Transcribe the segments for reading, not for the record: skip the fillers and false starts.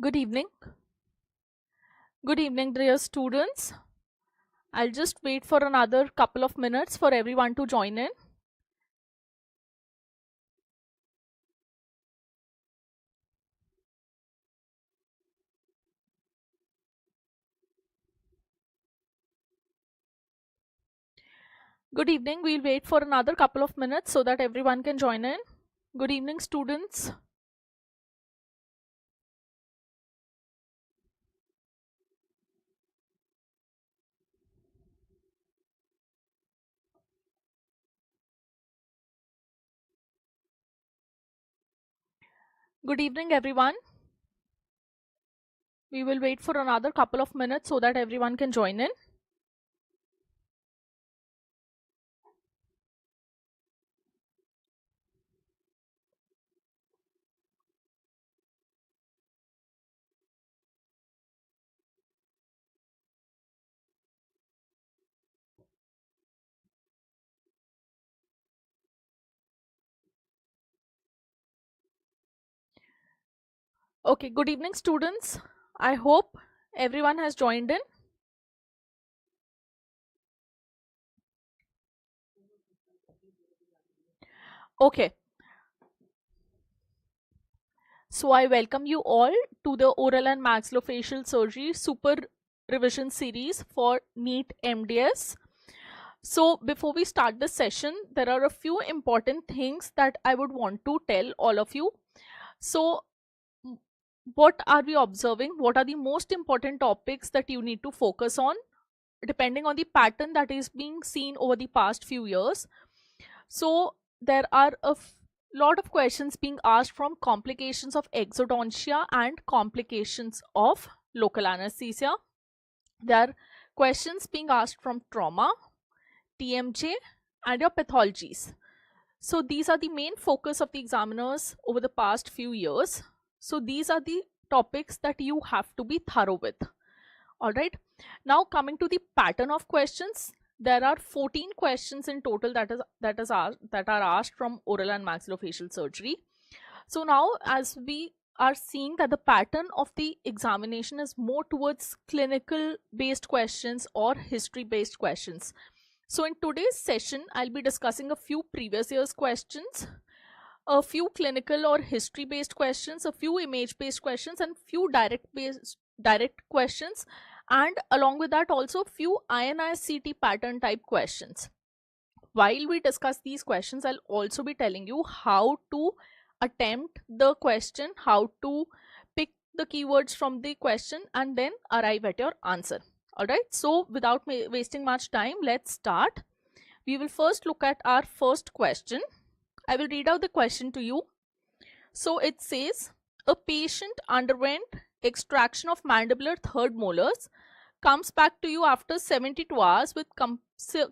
Good evening. Good evening, dear students. I'll just wait for another couple of minutes for everyone to join in. Good evening. We'll wait for another couple of minutes so that everyone can join in. Good evening, students. Good evening, everyone. We will wait for another couple of minutes so that everyone can join in. Okay, good evening, students. I hope everyone has joined in. Okay. So I welcome you all to the Oral and Maxillofacial Surgery Super Revision Series for NEET MDS. So before we start this session, there are a few important things that I would want to tell all of you. So what are we observing? What are the most important topics that you need to focus on depending on the pattern that is being seen over the past few years? So there are a lot of questions being asked from complications of exodontia and complications of local anesthesia. There are questions being asked from trauma, TMJ, and your pathologies. So these are the main focus of the examiners over the past few years. So these are the topics that you have to be thorough with. All right. Now coming to the pattern of questions, there are 14 questions in total that are asked from oral and maxillofacial surgery. So now as we are seeing that the pattern of the examination is more towards clinical based questions or history based questions. So in today's session, I'll be discussing a few previous year's questions, a few clinical or history based questions, a few image based questions, and few direct questions, and along with that also few INICT pattern type questions. While we discuss these questions, I'll also be telling you how to attempt the question, how to pick the keywords from the question, and then arrive at your answer. All right, so without wasting much time, let's start. We will first look at our first question. I will read out the question to you. So it says, a patient underwent extraction of mandibular third molars, comes back to you after 72 hours with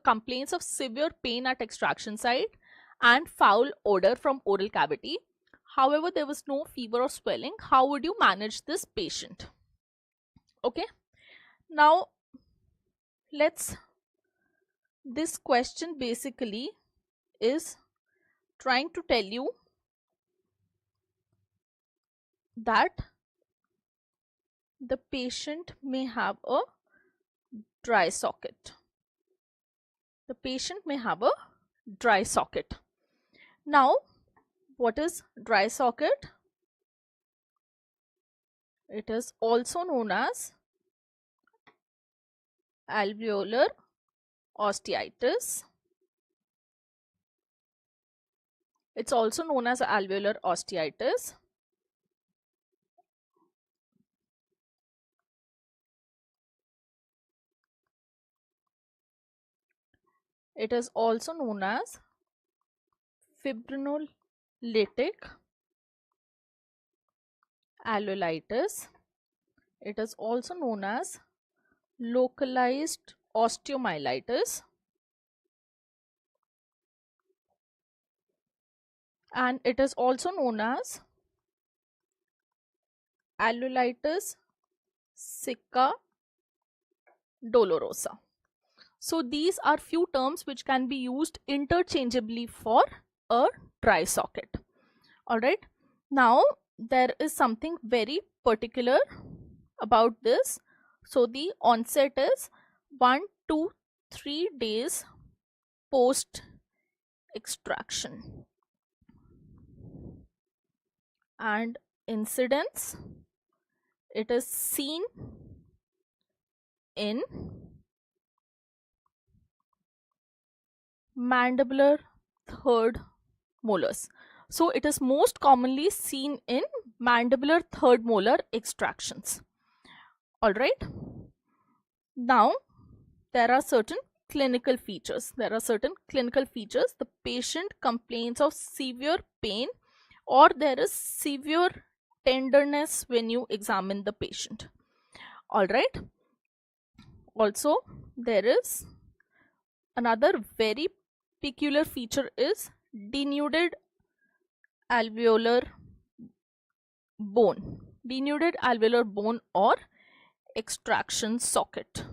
complaints of severe pain at extraction site and foul odor from oral cavity. However, there was no fever or swelling. How would you manage this patient? Okay. Now, this question basically is trying to tell you that the patient may have a dry socket. The patient may have a dry socket. Now, what is dry socket? It is also known as alveolar osteitis. It's also known as alveolar osteitis. It is also known as fibrinolytic alveolitis. It is also known as localized osteomyelitis. And it is also known as alveolitis sicca dolorosa. So these are few terms which can be used interchangeably for a dry socket. All right. Now there is something very particular about this. So the onset is 1 to 3 days post extraction, and incidence, it is seen in mandibular third molars. So it is most commonly seen in mandibular third molar extractions. All right. Now, there are certain clinical features. The patient complains of severe pain, or there is severe tenderness when you examine the patient. All right. Also, there is another very peculiar feature is denuded alveolar bone or extraction socket.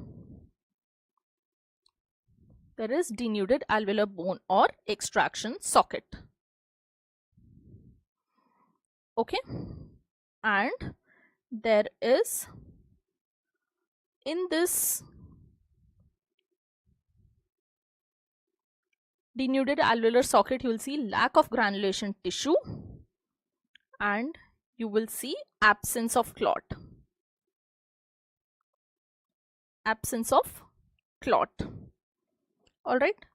There is denuded alveolar bone or extraction socket. Okay, and there is, in this denuded alveolar socket, you will see lack of granulation tissue and you will see absence of clot. All right.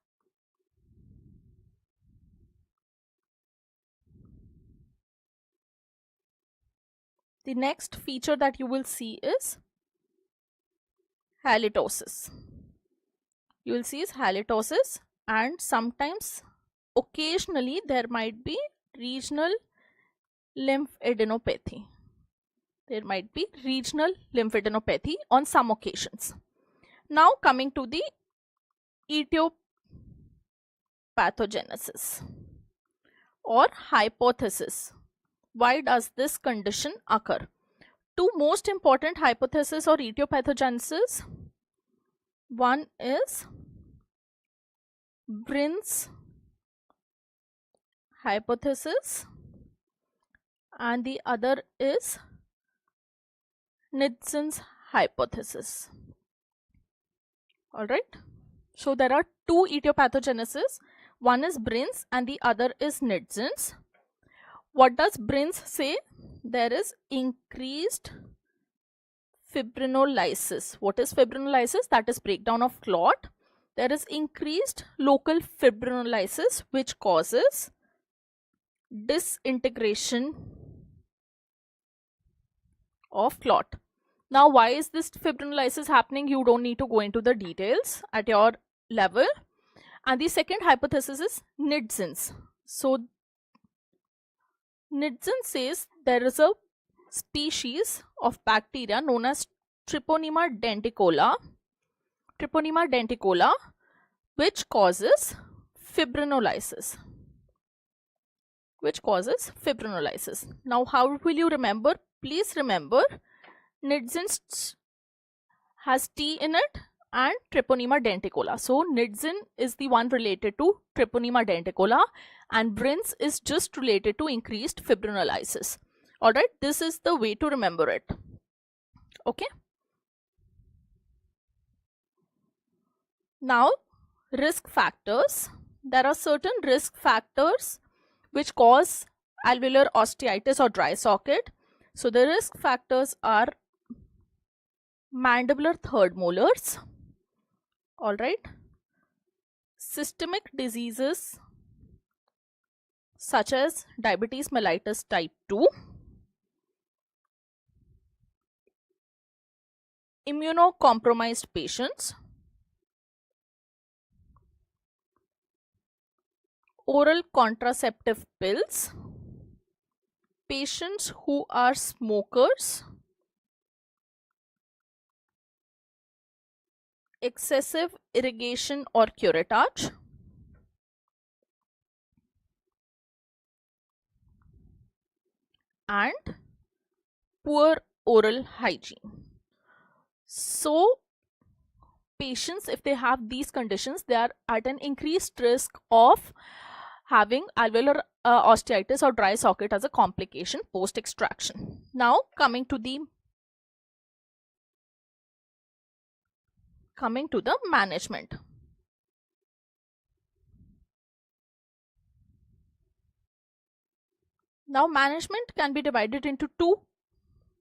The next feature that you will see is halitosis. You will see is halitosis, and sometimes, occasionally, there might be regional lymphadenopathy. On some occasions. Now coming to the etiopathogenesis or hypothesis. Why does this condition occur? Two most important hypotheses or etiopathogenesis. One is Brin's hypothesis and the other is Nidsen's hypothesis. All right. So there are two etiopathogenesis. One is Brin's and the other is Nidsen's. What does Brin's say? There is increased fibrinolysis. What is fibrinolysis? That is breakdown of clot. There is increased local fibrinolysis which causes disintegration of clot. Now, why is this fibrinolysis happening? You don't need to go into the details at your level. And the second hypothesis is Nidsen's. So, Nidsen says there is a species of bacteria known as Treponema denticola, which causes fibrinolysis. Now, how will you remember? Please remember, Nidsen has T in it and Treponema denticola. So, Nidsen is the one related to Treponema denticola and Brin's is just related to increased fibrinolysis. Alright, this is the way to remember it. Okay. Now, risk factors. There are certain risk factors which cause alveolar osteitis or dry socket. So, the risk factors are mandibular third molars. Alright. Systemic diseases such as diabetes mellitus type 2, immunocompromised patients, oral contraceptive pills, patients who are smokers, excessive irrigation or curettage, and poor oral hygiene. So, patients, if they have these conditions, they are at an increased risk of having alveolar osteitis or dry socket as a complication post extraction. Now coming to the management. Now management can be divided into two.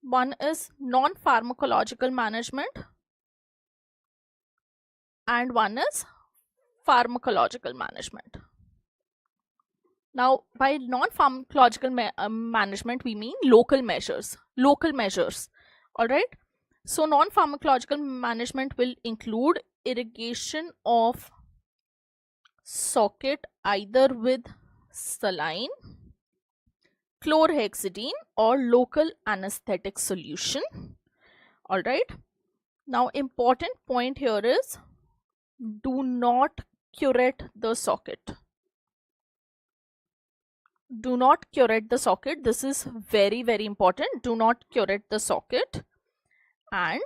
One is non-pharmacological management and one is pharmacological management. Now by non-pharmacological management we mean local measures. All right. So non-pharmacological management will include irrigation of socket either with saline, chlorhexidine or local anesthetic solution. All right. Now important point here is do not curette the socket. Do not curette the socket. This is very, very important. Do not curette the socket. And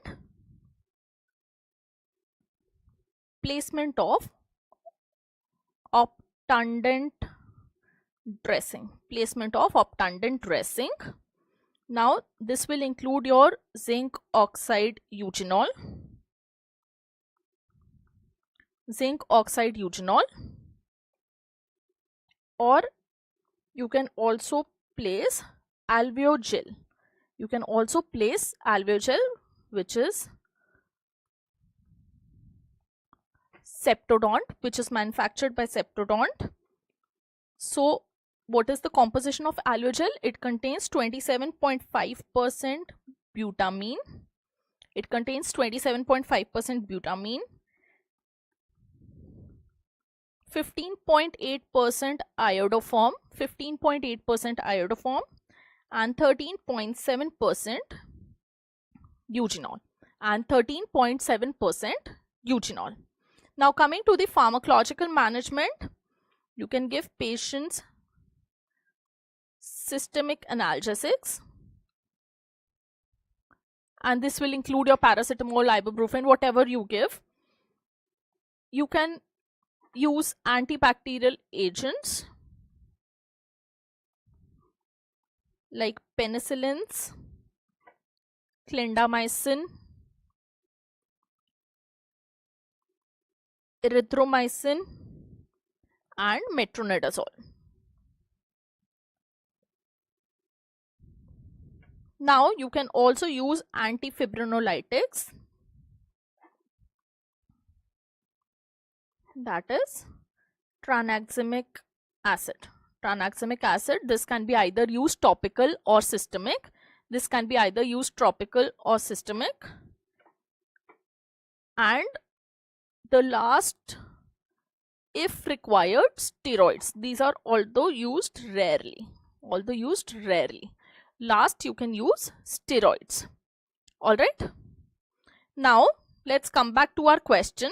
placement of obtundant dressing. Now this will include your zinc oxide eugenol, or you can also place alveogel. Which is Septodont, which is manufactured by Septodont. So what is the composition of alveogel? It contains 27.5% butamine. 15.8% iodoform, and 13.7% eugenol. Now coming to the pharmacological management, you can give patients systemic analgesics, and this will include your paracetamol, ibuprofen, whatever you give. You can use antibacterial agents like penicillins, clindamycin, erythromycin and metronidazole. Now you can also use antifibrinolytics, that is tranexamic acid. This can be either used topical or systemic. And the last, if required, steroids. These are although used rarely. Last, you can use steroids. All right. Now let's come back to our question.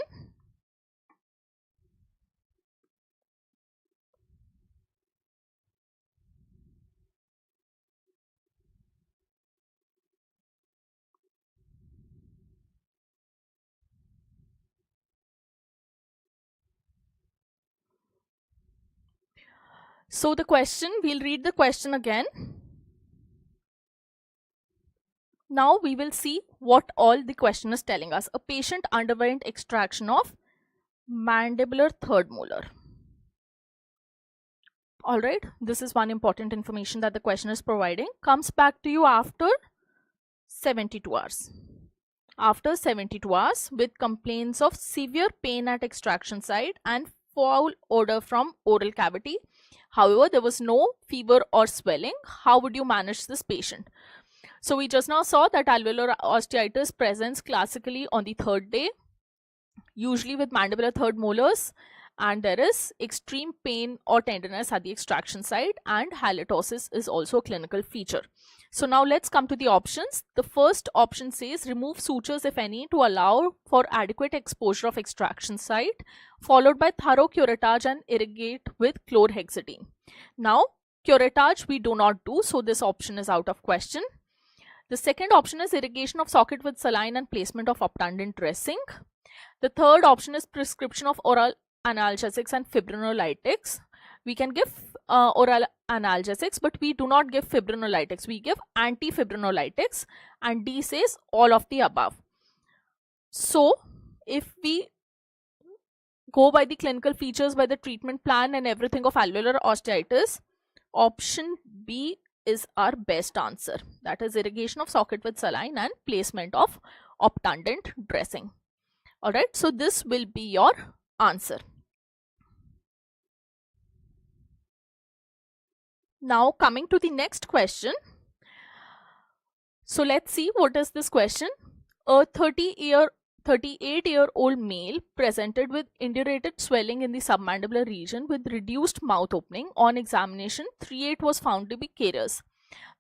So the question, we'll read the question again. Now we will see what all the question is telling us. A patient underwent extraction of mandibular third molar. All right, this is one important information that the question is providing. Comes back to you after 72 hours. With complaints of severe pain at extraction site and foul odor from oral cavity. However, there was no fever or swelling. How would you manage this patient? So we just now saw that alveolar osteitis presents classically on the third day, usually with mandibular third molars, and there is extreme pain or tenderness at the extraction site, and halitosis is also a clinical feature. So now let's come to the options. The first option says remove sutures if any to allow for adequate exposure of extraction site, followed by thorough curettage and irrigate with chlorhexidine. Now curettage we do not do, so this option is out of question. The second option is irrigation of socket with saline and placement of obtundant dressing. The third option is prescription of oral analgesics and fibrinolytics. We can give oral analgesics, but we do not give fibrinolytics. We give antifibrinolytics, and D says all of the above. So if we go by the clinical features, by the treatment plan and everything of alveolar osteitis, option B is our best answer. That is irrigation of socket with saline and placement of obtundant dressing. Alright, so this will be your answer. Now coming to the next question. So let's see what is this question. A 38-year-old male presented with indurated swelling in the submandibular region with reduced mouth opening. On examination, 3/8 was found to be carious.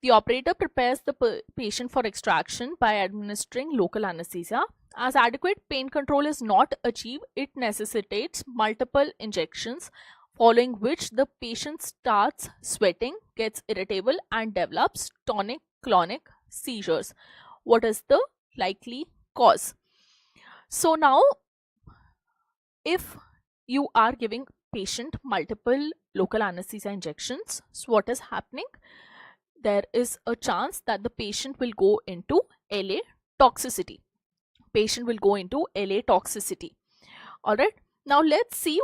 The operator prepares the patient for extraction by administering local anesthesia. As adequate pain control is not achieved, it necessitates multiple injections, following which the patient starts sweating, gets irritable, and develops tonic-clonic seizures. What is the likely cause? So now, if you are giving patient multiple local anesthesia injections, so what is happening? There is a chance that the patient will go into LA toxicity. Patient will go into LA toxicity. Alright. Now let's see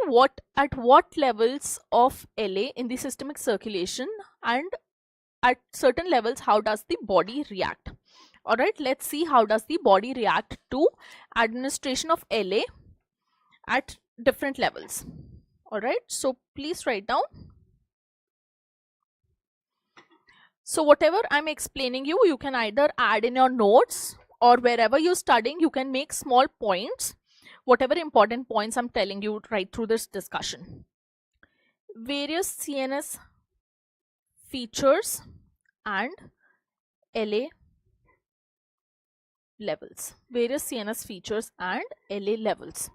at what levels of LA in the systemic circulation, and at certain levels how does the body react. Alright, let's see how does the body react to administration of LA at different levels. Alright, so please write down. So whatever I'm explaining you, you can either add in your notes, or wherever you're studying, you can make small points. Whatever important points I'm telling you right through this discussion. Various CNS features and LA levels. Various CNS features and LA levels.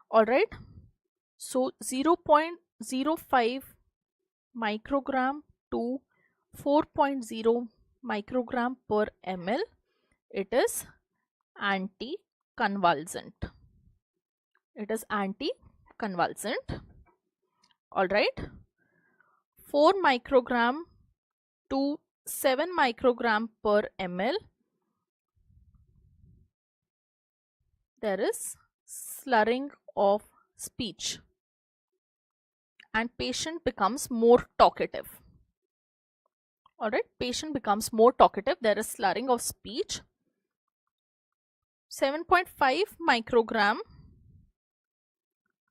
Alright. So 0.05 microgram to 4.0 microgram per ml. It is anticonvulsant. It is anticonvulsant. Alright. 4 microgram to 7 microgram per ml. There is slurring of speech and patient becomes more talkative. Alright, patient becomes more talkative. There is slurring of speech. 7.5 microgram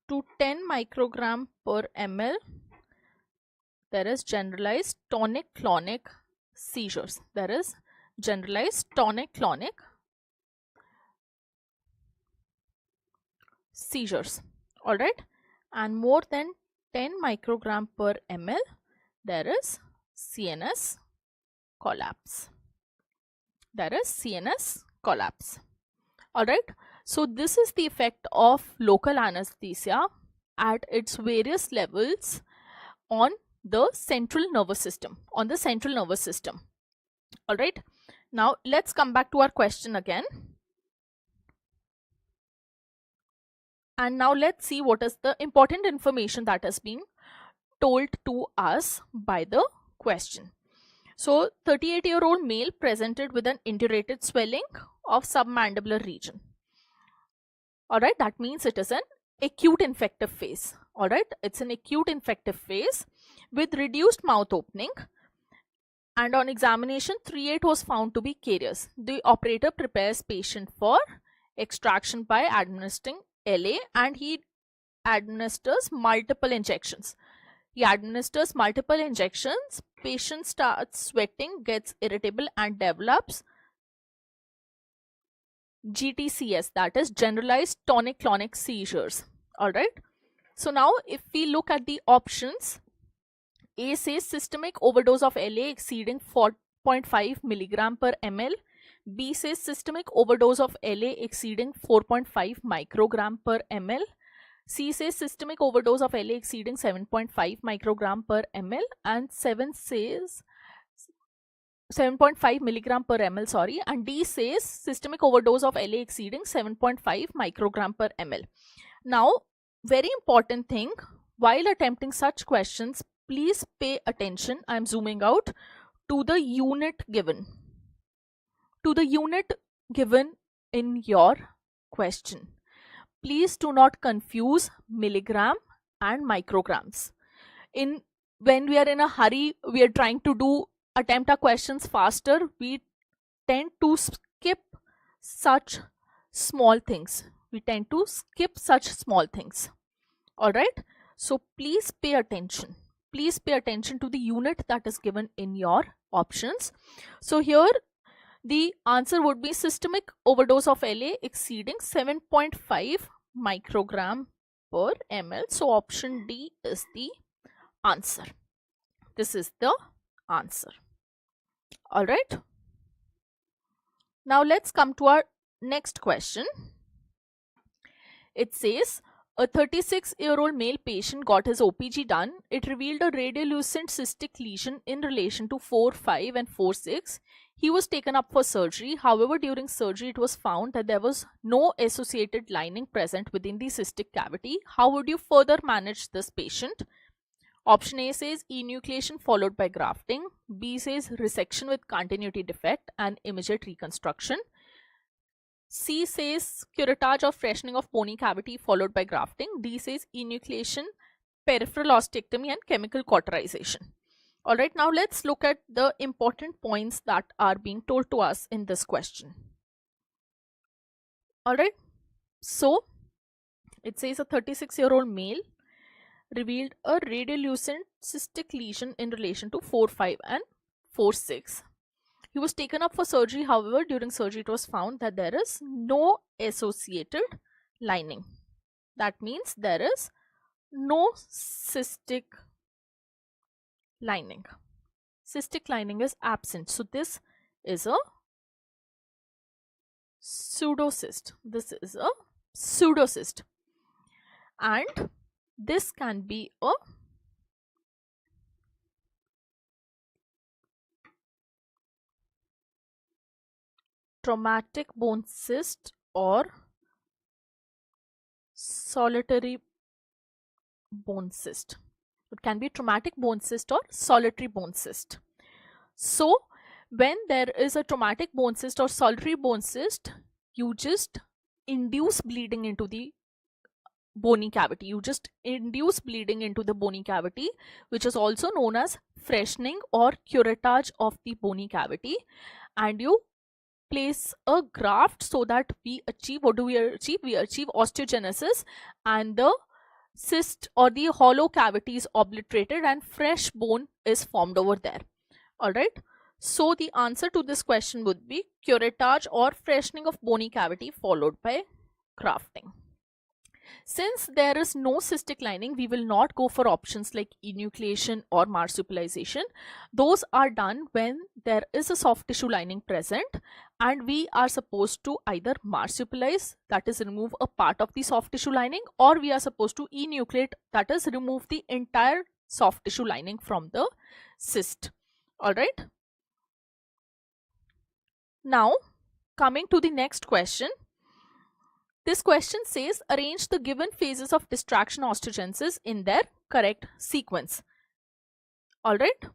to 10 microgram per ml. There is generalized tonic-clonic seizures. There is generalized tonic-clonic seizures. Alright, and more than 10 microgram per ml, there is CNS collapse. There is CNS collapse. Alright, so this is the effect of local anesthesia at its various levels on the central nervous system. Alright, now let's come back to our question again. And now let's see what is the important information that is being told to us by the question. So 38-year-old male presented with an indurated swelling of submandibular region. Alright, that means it is an acute infective phase. Alright, it's an acute infective phase with reduced mouth opening, and on examination 3/8 was found to be carious. The operator prepares patient for extraction by administering LA, and he administers multiple injections. Patient starts sweating, gets irritable, and develops GTCS, that is generalized tonic-clonic seizures. Alright, so now if we look at the options, A says systemic overdose of LA exceeding 4.5 milligram per ml. B says systemic overdose of LA exceeding 4.5 microgram per ml. C says systemic overdose of LA exceeding 7.5 microgram per ml, and 7 says 7.5 milligram per ml, sorry, and D says systemic overdose of LA exceeding 7.5 microgram per ml. Now, very important thing, while attempting such questions, please pay attention. I'm zooming out to the unit given. To the unit given in your question. Please do not confuse milligram and micrograms. When we are in a hurry, we are trying to attempt our questions faster, we tend to skip such small things. All right. So please pay attention. Please pay attention to the unit that is given in your options. So here the answer would be systemic overdose of LA exceeding 7.5 microgram per ml. So option D is the answer. This is the answer. All right. Now let's come to our next question. It says, a 36-year-old male patient got his OPG done. It revealed a radiolucent cystic lesion in relation to 4-5 and 4-6. He was taken up for surgery. However, during surgery, it was found that there was no associated lining present within the cystic cavity. How would you further manage this patient? Option A says enucleation followed by grafting. B says resection with continuity defect and immediate reconstruction. C says curettage or freshening of bony cavity followed by grafting. D says enucleation, peripheral osteectomy and chemical cauterization. Alright, now let's look at the important points that are being told to us in this question. Alright, so it says a 36-year-old male revealed a radiolucent cystic lesion in relation to 4-5 and 4-6. He was taken up for surgery. However, during surgery, it was found that there is no associated lining. That means there is no cystic lining. Cystic lining is absent. So this is a pseudocyst. This is a pseudocyst. And this can be a traumatic bone cyst or solitary bone cyst. It can be traumatic bone cyst or solitary bone cyst. So when there is a traumatic bone cyst or solitary bone cyst, you just induce bleeding into the bony cavity. You just induce bleeding into the bony cavity, which is also known as freshening or curettage of the bony cavity, and you place a graft so that we achieve, what do we achieve? We achieve osteogenesis and the cyst or the hollow cavity is obliterated and fresh bone is formed over there. Alright, so the answer to this question would be curettage or freshening of bony cavity followed by grafting. Since there is no cystic lining, we will not go for options like enucleation or marsupialization. Those are done when there is a soft tissue lining present and we are supposed to either marsupialize, that is remove a part of the soft tissue lining, or we are supposed to enucleate, that is remove the entire soft tissue lining from the cyst. Alright. Now coming to the next question. This question says, arrange the given phases of distraction osteogenesis in their correct sequence. Alright.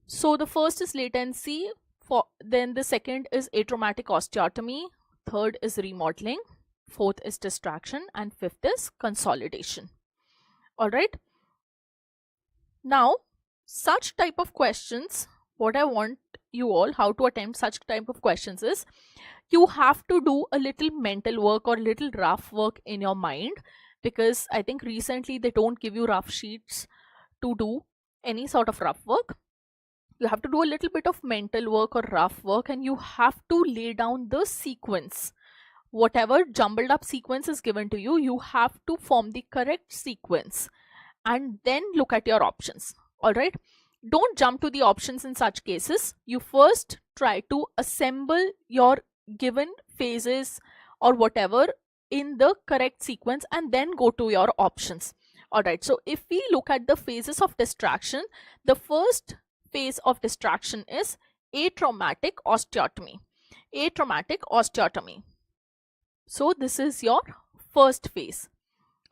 So the first is latency, then the second is atraumatic osteotomy, third is remodeling, fourth is distraction, and fifth is consolidation. Alright. Now, such type of questions, what I want you all, how to attempt such type of questions is, you have to do a little mental work or little rough work in your mind, because I think recently they don't give you rough sheets to do any sort of rough work. You have to do a little bit of mental work or rough work, and you have to lay down the sequence. Whatever jumbled up sequence is given to you, you have to form the correct sequence and then look at your options. Alright. Don't jump to the options in such cases. You first try to assemble your given phases or whatever in the correct sequence and then go to your options. Alright, so if we look at the phases of distraction, the first phase of distraction is atraumatic osteotomy. Atraumatic osteotomy. So this is your first phase.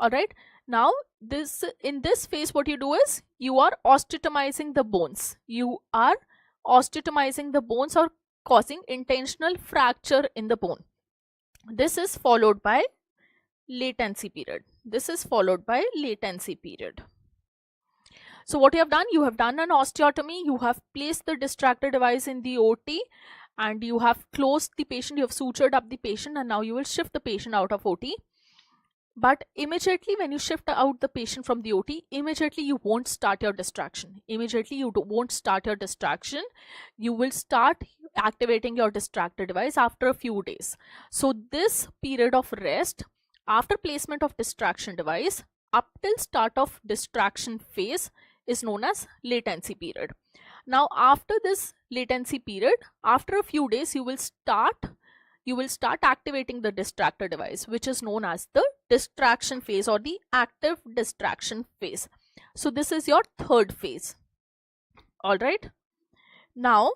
Alright, now in this phase, what you do is you are osteotomizing the bones. You are osteotomizing the bones or causing intentional fracture in the bone. This is followed by latency period. This is followed by latency period. So what you have done an osteotomy, you have placed the distractor device in the OT, and you have closed the patient, you have sutured up the patient, and now you will shift the patient out of OT. But immediately when you shift out the patient from the OT, immediately you won't start your distraction. Immediately you won't start your distraction. You will start activating your distractor device after a few days. So this period of rest after placement of distraction device up till start of distraction phase is known as latency period. Now after this latency period, after a few days, you will start activating the distractor device, which is known as the distraction phase or the active distraction phase. So this is your third phase. All right. Now,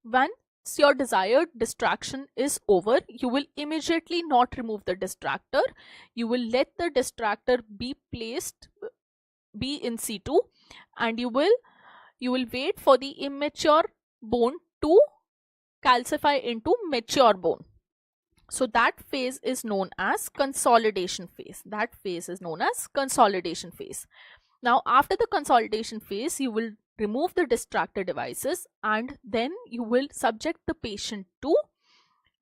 once your desired distraction is over, you will immediately not remove the distractor. You will let the distractor be in situ, and you will wait for the immature bone to calcify into mature bone. So that phase is known as consolidation phase. That phase is known as consolidation phase. Now after the consolidation phase, you will remove the distractor devices, and then you will subject the patient to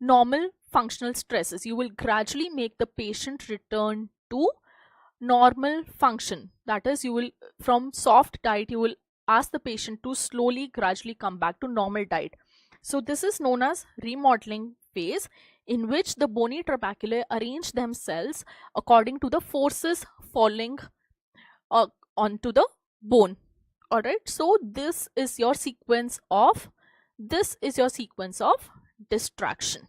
normal functional stresses. You will gradually make the patient return to normal function. That is, you will, from soft diet, you will ask the patient to slowly gradually come back to normal diet. So this is known as remodeling phase, in which the bony trabeculae arrange themselves according to the forces falling onto the bone. All right, so this is your sequence of distraction.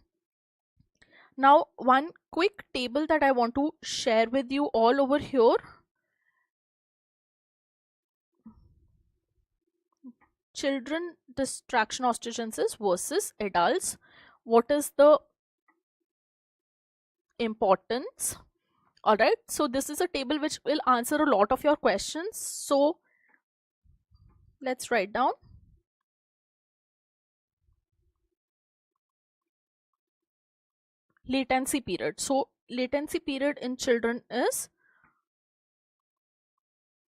Now one quick table that I want to share with you all over here. Children distraction osteogenesis versus adults. What is the importance? All right, so this is a table which will answer a lot of your questions. So let's write down. Latency period. So latency period in children is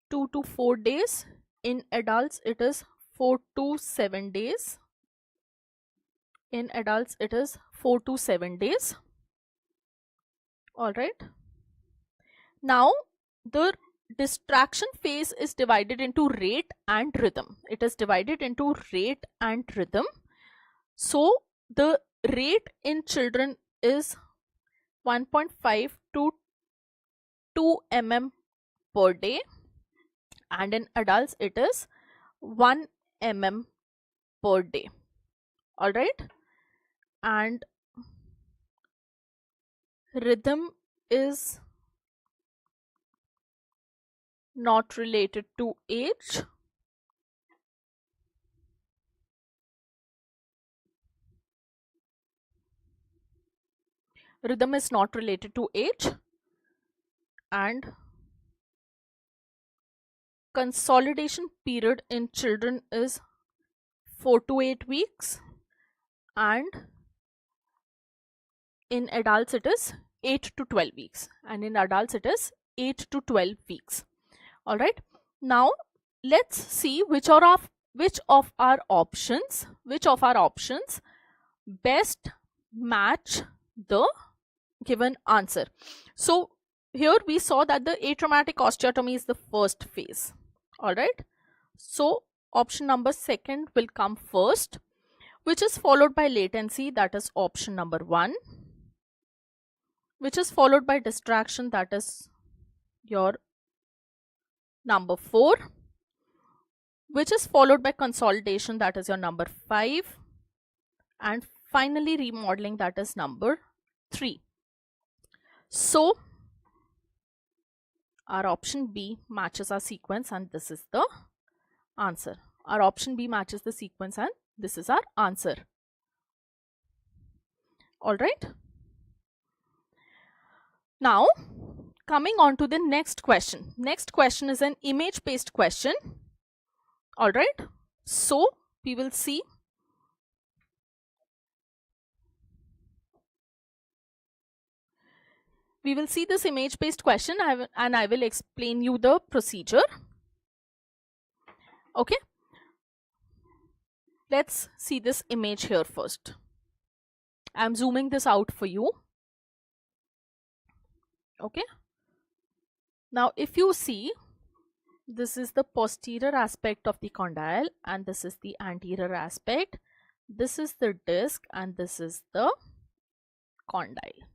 2 to 4 days. In adults it is 4 to 7 days. In adults it is 4 to 7 days. All right. Now the distraction phase is divided into rate and rhythm. It is divided into rate and rhythm. So the rate in children is 1.5 to 2 mm per day, and in adults it is 1 mm per day. All right. And rhythm is not related to age. Rhythm is not related to age, and consolidation period in children is 4 to 8 weeks, and in adults it is 8 to 12 weeks, and in adults it is 8 to 12 weeks. All right. Now let's see which of our options best match the given answer. So here we saw that the atraumatic osteotomy is the first phase. All right. So option number 2 will come first, which is followed by latency, that is option number 1, which is followed by distraction, that is your number 4, which is followed by consolidation, that is your number 5, and finally remodeling, that is number 3. So our option B matches our sequence, and this is the answer. Our option B matches the sequence, and this is our answer. All right. Now coming on to the next question. Next question is an image-based question. All right. So we will see. We will see this image-based question and I will explain you the procedure. Okay. Let's see this image here first. I'm zooming this out for you. Okay. Now, if you see, this is the posterior aspect of the condyle and this is the anterior aspect. This is the disc and this is the condyle.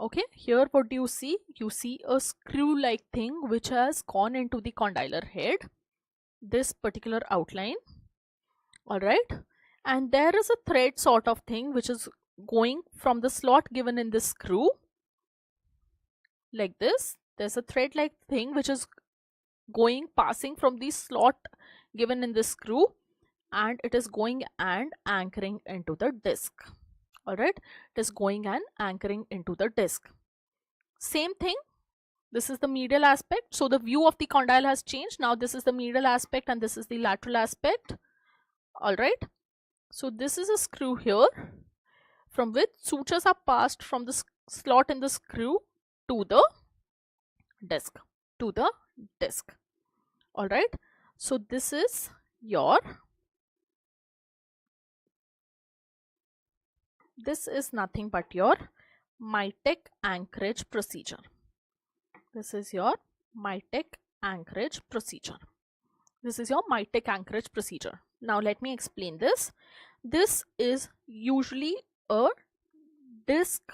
Okay, here what do you see? You see a screw-like thing which has gone into the condylar head, this particular outline. All right, and there is a thread sort of thing which is going from the slot given in this screw like this. There's a thread like thing which is passing from the slot given in this screw, and it is going and anchoring into the disc. All right, it is going and anchoring into the disc. Same thing, this is the medial aspect. So the view of the condyle has changed. Now this is the medial aspect and this is the lateral aspect. All right, so this is a screw here from which sutures are passed from the slot in the screw to the disc, all right. So this is nothing but your Mitek anchorage procedure. This is your Mitek anchorage procedure. Now let me explain this. This is usually a disc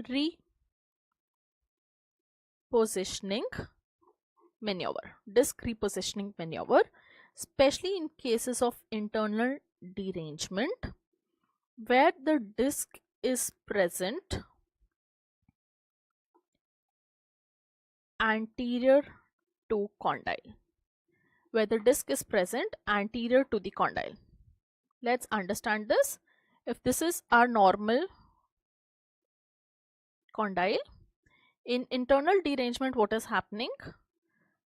repositioning maneuver, especially in cases of internal derangement where the disc is present anterior to condyle. Let's understand this. If this is our normal condyle, in internal derangement, what is happening?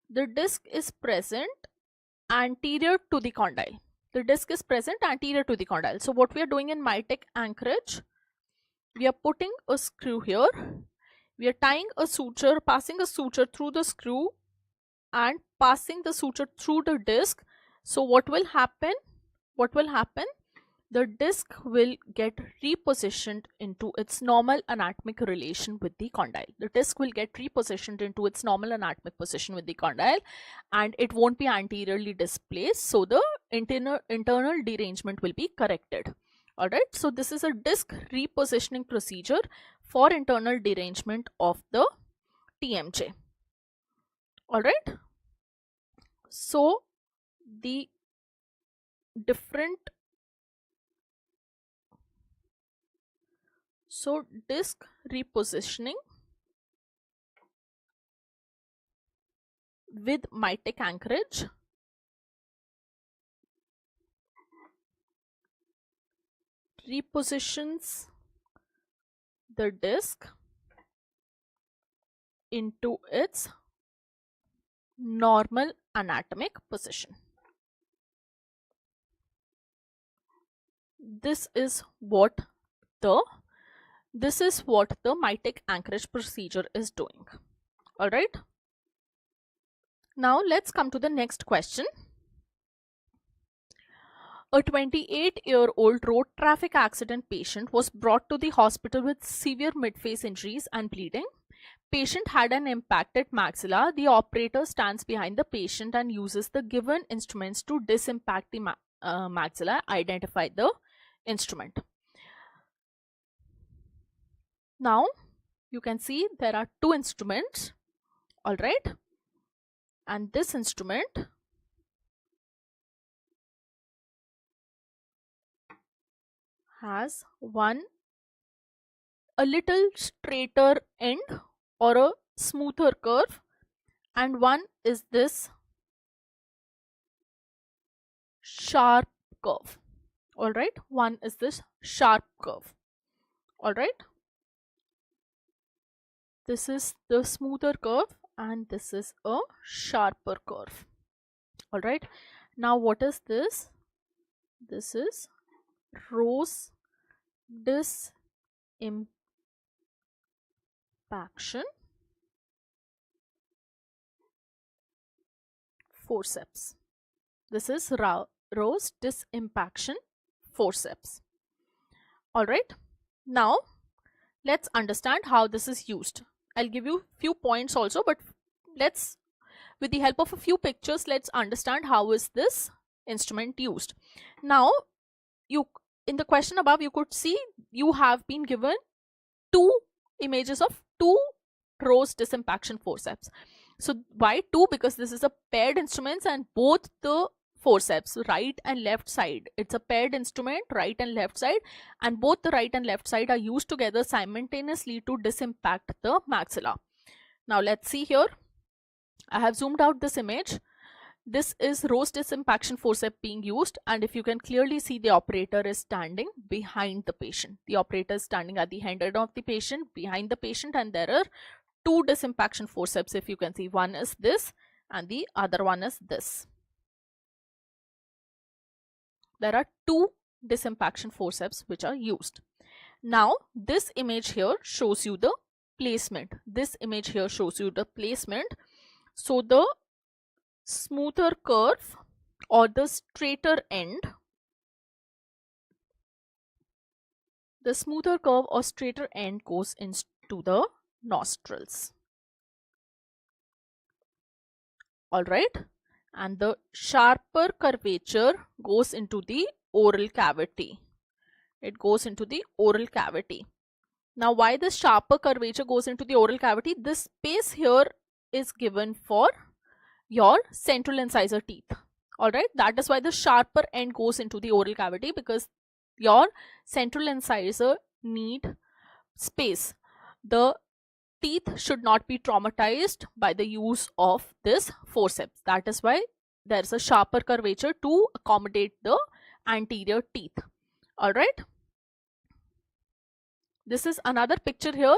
The disc is present anterior to the condyle. So what we are doing in Mitek anchorage, we are putting a screw here. We are tying a suture, passing a suture through the screw and passing the suture through the disc. So what will happen? The disc will get repositioned into its normal anatomic relation with the condyle. And it won't be anteriorly displaced. So the internal derangement will be corrected. All right. So this is a disc repositioning procedure for internal derangement of the TMJ. All right. So the disc repositioning with Mitek anchorage repositions the disc into its normal anatomic position. This is what the Mitek anchorage procedure is doing. All right. Now let's come to the next question. A 28-year-old road traffic accident patient was brought to the hospital with severe midface injuries and bleeding. Patient had an impacted maxilla. The operator stands behind the patient and uses the given instruments to disimpact the maxilla. Identify the instrument. Now you can see there are two instruments. All right, and this instrument has a little straighter end or a smoother curve, and one is this sharp curve. All right, one is this sharp curve. All right, This is the smoother curve and this is a sharper curve. All right. Now what is this? This is Rose disimpaction forceps. This is Rose disimpaction forceps. All right. Now let's understand how this is used. I'll give you few points also, but let's, with the help of a few pictures, let's understand how is this instrument used. Now, you, in the question above, you could see you have been given two images of two Rose disimpaction forceps. So why two? Because this is a paired instruments and both the forceps, right and left side, it's a paired instrument, right and left side, and both the right and left side are used together simultaneously to disimpact the maxilla. Now let's see here. I have zoomed out this image. This is Rose disimpaction forceps being used, and if you can clearly see, the operator is standing behind the patient. The operator is standing at the head of the patient, behind the patient, and there are two disimpaction forceps. If you can see, one is this and the other one is this. There are two disimpaction forceps which are used. Now this image here shows you the placement. This image here shows you the placement. So the smoother curve or the straighter end, the smoother curve or straighter end goes into the nostrils. All right. And the sharper curvature goes into the oral cavity. It goes into the oral cavity. Now, why the sharper curvature goes into the oral cavity? This space here is given for your central incisor teeth. All right. That is why the sharper end goes into the oral cavity, because your central incisor need space. The teeth should not be traumatized by the use of this forceps. That is why there is a sharper curvature to accommodate the anterior teeth. All right. This is another picture here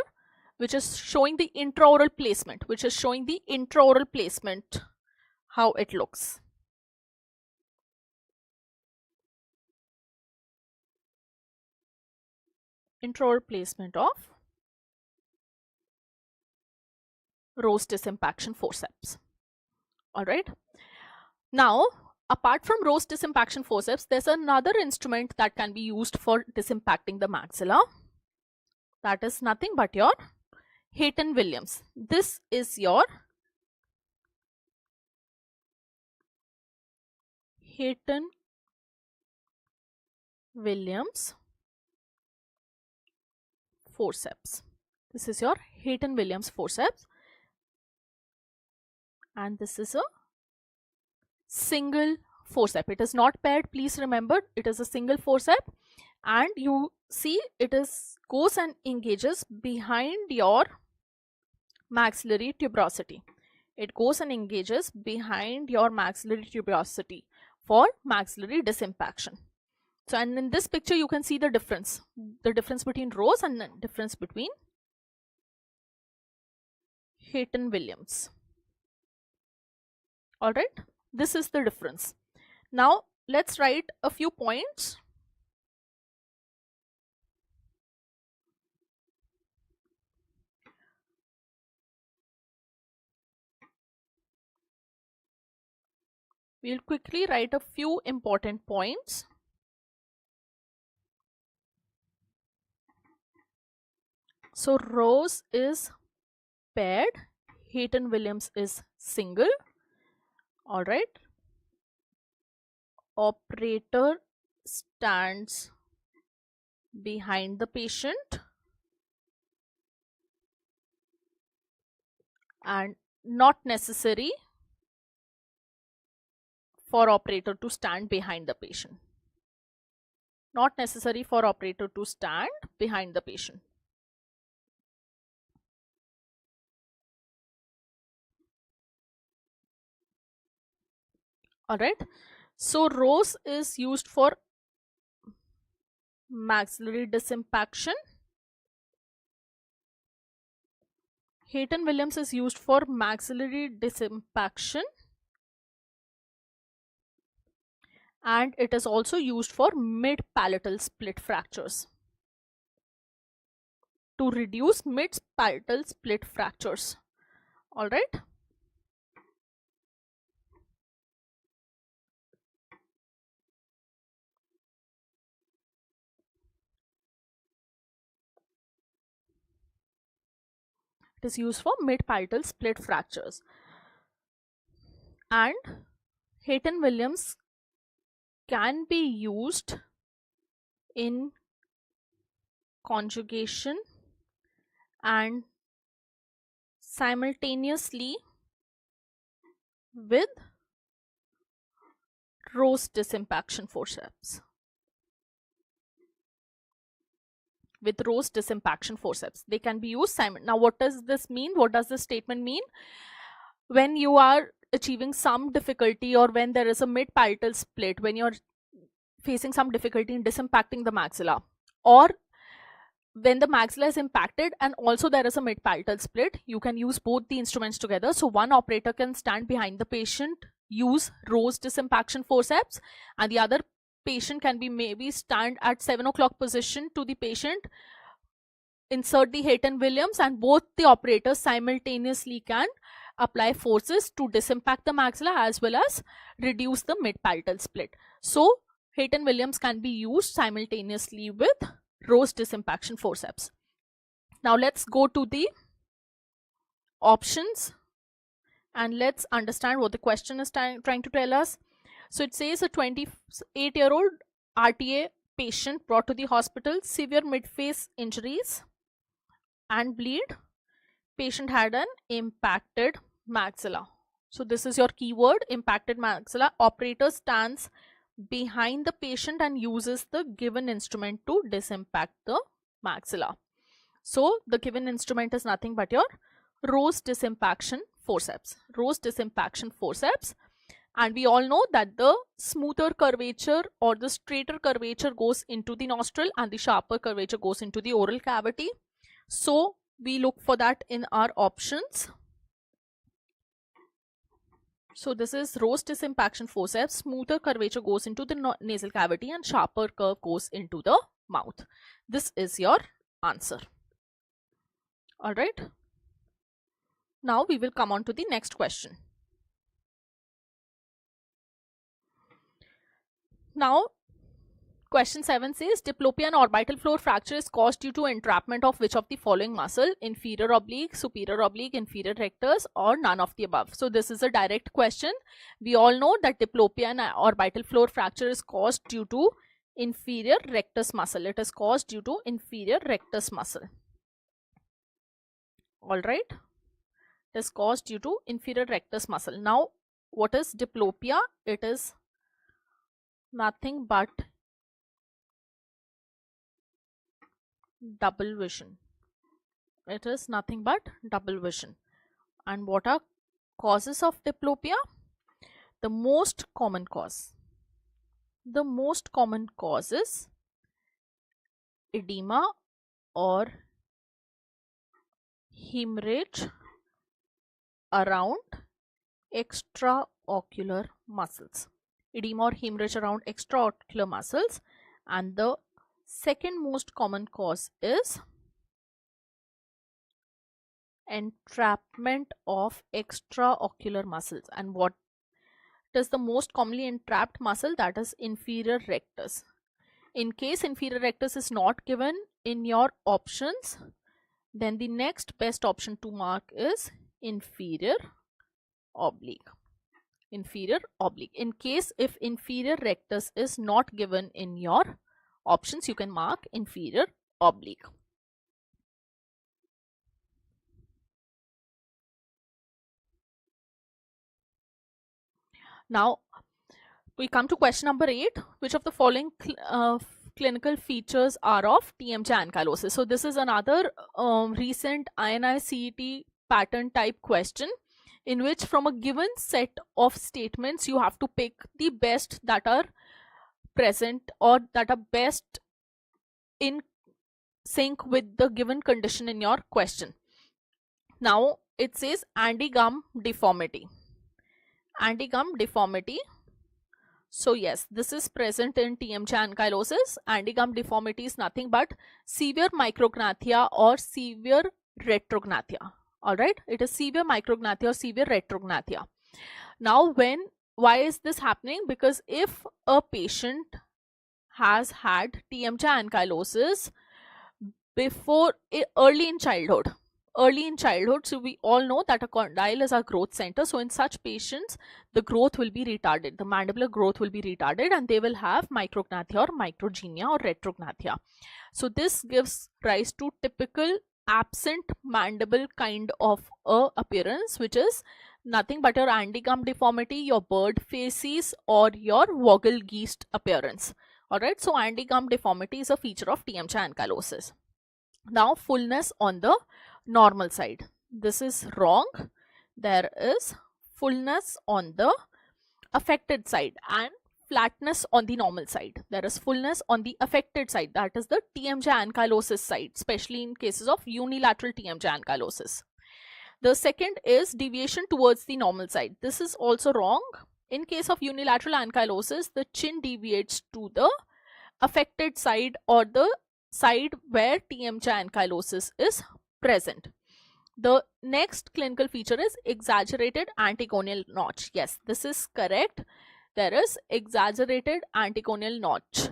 which is showing the intraoral placement, how it looks. Intraoral placement of Rose disimpaction forceps. All right. Now, apart from Rose disimpaction forceps, there's another instrument that can be used for disimpacting the maxilla. That is nothing but your Hayton-Williams. This is your Hayton-Williams forceps. This is your Hayton-Williams forceps, and this is a single forceps. It is not paired, please remember, it is a single forceps, and you see it goes and engages behind your maxillary tuberosity. It goes and engages behind your maxillary tuberosity for maxillary disimpaction. So, and in this picture you can see the difference between Rose and the difference between Hayton-Williams. All right, this is the difference. Now let's write a few points. We'll quickly write a few important points. So Rose is paired, Hayton-Williams is single. All right. Operator stands behind the patient and not necessary for operator to stand behind the patient. Not necessary for operator to stand behind the patient. All right. So Rose is used for maxillary disimpaction. Hayton Williams is used for maxillary disimpaction, and it is also used for mid-palatal split fractures, to reduce mid-palatal split fractures. All right. It is used for mid-palatal split fractures. And Hayton Williams can be used in conjugation and simultaneously with Rose disimpaction forceps. With Rose disimpaction forceps, they can be used simultaneously. Now, what does this mean? What does this statement mean? When you are achieving some difficulty, or when there is a mid-palatal split, when you're facing some difficulty in disimpacting the maxilla, or when the maxilla is impacted and also there is a mid-palatal split, you can use both the instruments together. So one operator can stand behind the patient, use Rose disimpaction forceps, and the other patient can be maybe stand at 7 o'clock position to the patient, insert the Hayton Williams, and both the operators simultaneously can apply forces to disimpact the maxilla as well as reduce the mid-palatal split. So Hayton Williams can be used simultaneously with Rose disimpaction forceps. Now let's go to the options and let's understand what the question is trying to tell us. So it says a 28-year-old RTA patient brought to the hospital, severe mid-face injuries and bleed. Patient had an impacted maxilla. So this is your keyword, impacted maxilla. Operator stands behind the patient and uses the given instrument to disimpact the maxilla. So the given instrument is nothing but your Rose disimpaction forceps. Rose disimpaction forceps. And we all know that the smoother curvature or the straighter curvature goes into the nostril and the sharper curvature goes into the oral cavity. So we look for that in our options. So this is Rose disimpaction forceps. Smoother curvature goes into the nasal cavity and sharper curve goes into the mouth. This is your answer. All right. Now we will come on to the next question. Now, question 7 says diplopia and orbital floor fracture is caused due to entrapment of which of the following muscle? Inferior oblique, superior oblique, inferior rectus, or none of the above. So this is a direct question. We all know that diplopia and orbital floor fracture is caused due to inferior rectus muscle. It is caused due to inferior rectus muscle. All right. It is caused due to inferior rectus muscle. Now, what is diplopia? It is nothing but double vision. It is nothing but double vision. And what are causes of diplopia? The most common cause. The most common cause is edema or hemorrhage around extraocular muscles. Edema or hemorrhage around extraocular muscles. And the second most common cause is entrapment of extraocular muscles. And what is the most commonly entrapped muscle? That is inferior rectus. In case inferior rectus is not given in your options, then the next best option to mark is inferior oblique. Inferior oblique. In case if inferior rectus is not given in your options, you can mark inferior oblique. Now we come to question number 8. Which of the following clinical features are of TMJ ankylosis? So this is another recent INI-CET pattern type question, in which from a given set of statements you have to pick the best that are present or that are best in sync with the given condition in your question. Now it says anti-gum deformity. Anti-gum deformity. So yes, this is present in TMJ ankylosis. Anti-gum deformity is nothing but severe micrognathia or severe retrognathia. Alright, it is severe micrognathia or severe retrognathia. Now why is this happening? Because if a patient has had TMJ ankylosis before early in childhood, so we all know that a condyle is our growth center. So in such patients, the growth will be retarded, the mandibular growth will be retarded, and they will have micrognathia or microgenia or retrognathia. So this gives rise to typical absent mandible kind of a appearance, which is nothing but your anti-gum deformity, your bird facies, or your Vogelgeest appearance. Alright, so anti-gum deformity is a feature of TMJ ankylosis. Now fullness on the normal side. This is wrong. There is fullness on the affected side and flatness on the normal side. There is fullness on the affected side, that is the TMJ ankylosis side, especially in cases of unilateral TMJ ankylosis. The second is deviation towards the normal side. This is also wrong. In case of unilateral ankylosis, the chin deviates to the affected side or the side where TMJ ankylosis is present. The next clinical feature is exaggerated anticonial notch. Yes, this is correct. There is exaggerated anticonial notch.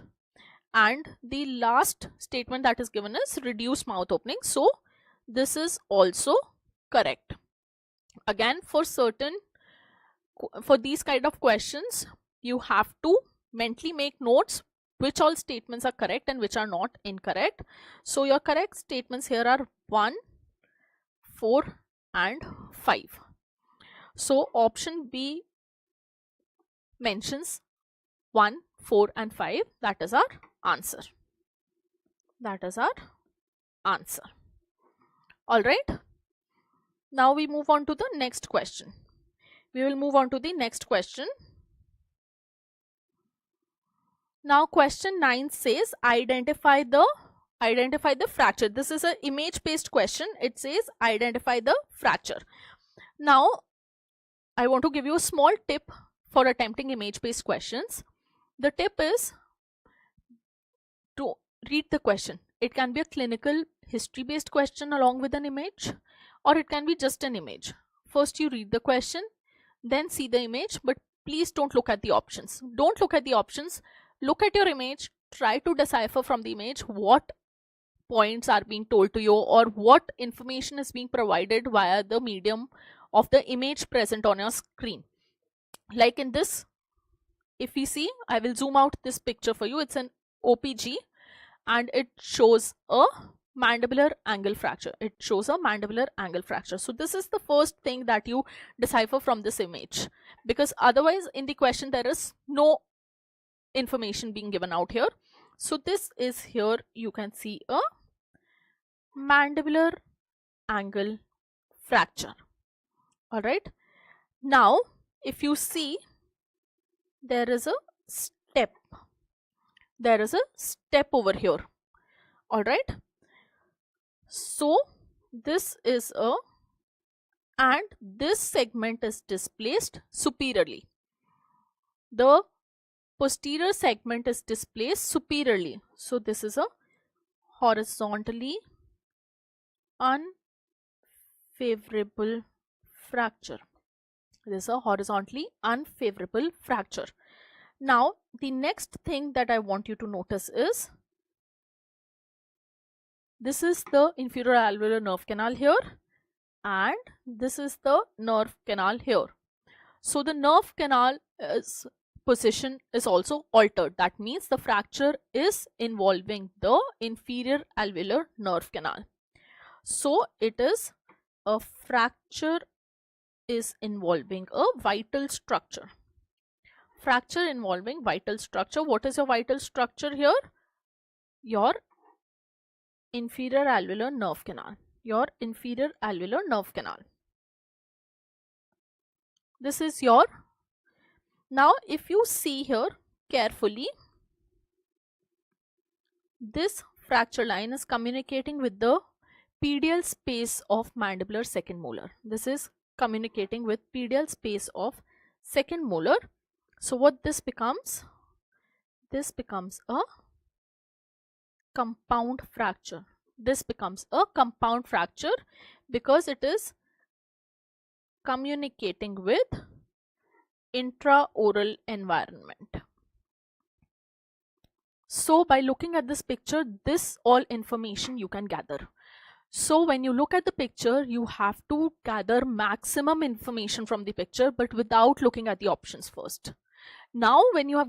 And the last statement that is given is reduced mouth opening. So this is also correct. Again, for these kind of questions, you have to mentally make notes which all statements are correct and which are not incorrect. So your correct statements here are 1, 4 and 5. So option B mentions 1, 4 and 5. That is our answer. That is our answer. Alright. Now we move on to the next question. We will move on to the next question. Now question 9 says identify the fracture. This is an image based question. It says identify the fracture. Now I want to give you a small tip for attempting image based questions. The tip is to read the question. It can be a clinical history based question along with an image, or it can be just an image. First you read the question, then see the image, but please don't look at the options. Don't look at the options. Look at your image, try to decipher from the image what points are being told to you or what information is being provided via the medium of the image present on your screen. Like in this, if we see, I will zoom out this picture for you. It's an OPG and it shows a mandibular angle fracture. It shows a mandibular angle fracture. So this is the first thing that you decipher from this image, because otherwise in the question there is no information being given out here. So this is here, you can see a mandibular angle fracture. All right. Now, if you see, there is a step. There is a step over here. All right. So this is a, and this segment is displaced superiorly. The posterior segment is displaced superiorly. So this is a horizontally unfavorable fracture. This is a horizontally unfavorable fracture. Now, the next thing that I want you to notice is, this is the inferior alveolar nerve canal here, and this is the nerve canal here. So the nerve canal position is also altered. That means the fracture is involving the inferior alveolar nerve canal. So it is a fracture is involving a vital structure. Fracture involving vital structure. What is your vital structure here? Your inferior alveolar nerve canal. Your inferior alveolar nerve canal. This is your. Now if you see here carefully, this fracture line is communicating with the pedial space of mandibular second molar. This is communicating with pedial space of second molar. So what this becomes? This becomes a compound fracture. This becomes a compound fracture because it is communicating with intraoral environment. So by looking at this picture, this all information you can gather. So when you look at the picture, you have to gather maximum information from the picture, but without looking at the options first. Now when you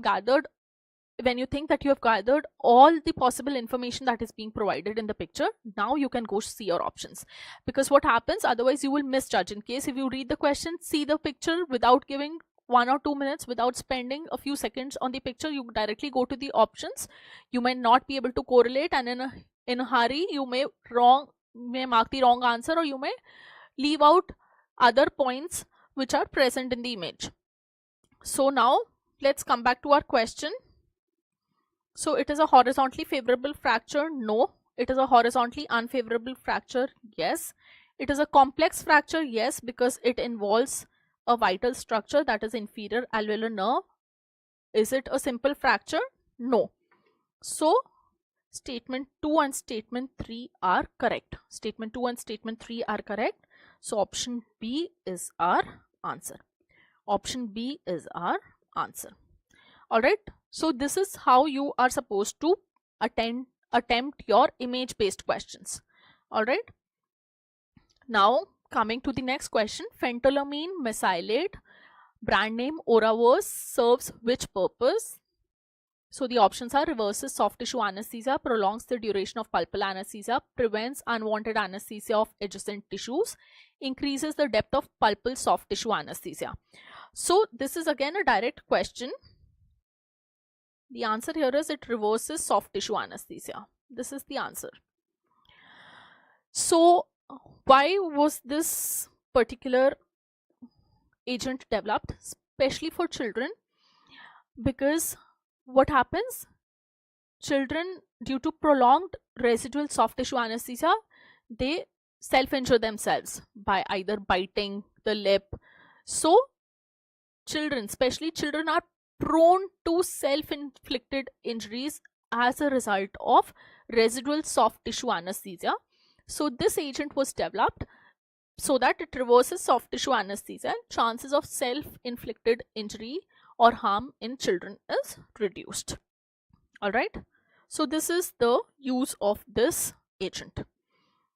think that you have gathered all the possible information that is being provided in the picture, now you can go see your options. Because what happens, otherwise you will misjudge. In case if you read the question, see the picture without giving 1 or 2 minutes, without spending a few seconds on the picture, you directly go to the options. You may not be able to correlate, and in a hurry you may mark the wrong answer, or you may leave out other points which are present in the image. So now let's come back to our question. So it is a horizontally favorable fracture? No. It is a horizontally unfavorable fracture? Yes. It is a complex fracture? Yes, because it involves a vital structure, that is inferior alveolar nerve. Is it a simple fracture? No. So statement 2 and statement 3 are correct. Statement 2 and statement 3 are correct. So option B is our answer. Option B is our answer. Alright. So this is how you are supposed to attempt your image based questions. Alright. Now coming to the next question, phentolamine mesylate, brand name Oraverse, serves which purpose? So the options are: reverses soft tissue anesthesia, prolongs the duration of pulpal anesthesia, prevents unwanted anesthesia of adjacent tissues, increases the depth of pulpal soft tissue anesthesia. So this is again a direct question. The answer here is it reverses soft tissue anesthesia. This is the answer. So why was this particular agent developed, especially for children? Because what happens? Children, due to prolonged residual soft tissue anesthesia, they self-injure themselves by either biting the lip. So children, especially children, are prone to self-inflicted injuries as a result of residual soft tissue anesthesia. So this agent was developed so that it reverses soft tissue anesthesia, and chances of self-inflicted injury or harm in children is reduced. Alright, so this is the use of this agent.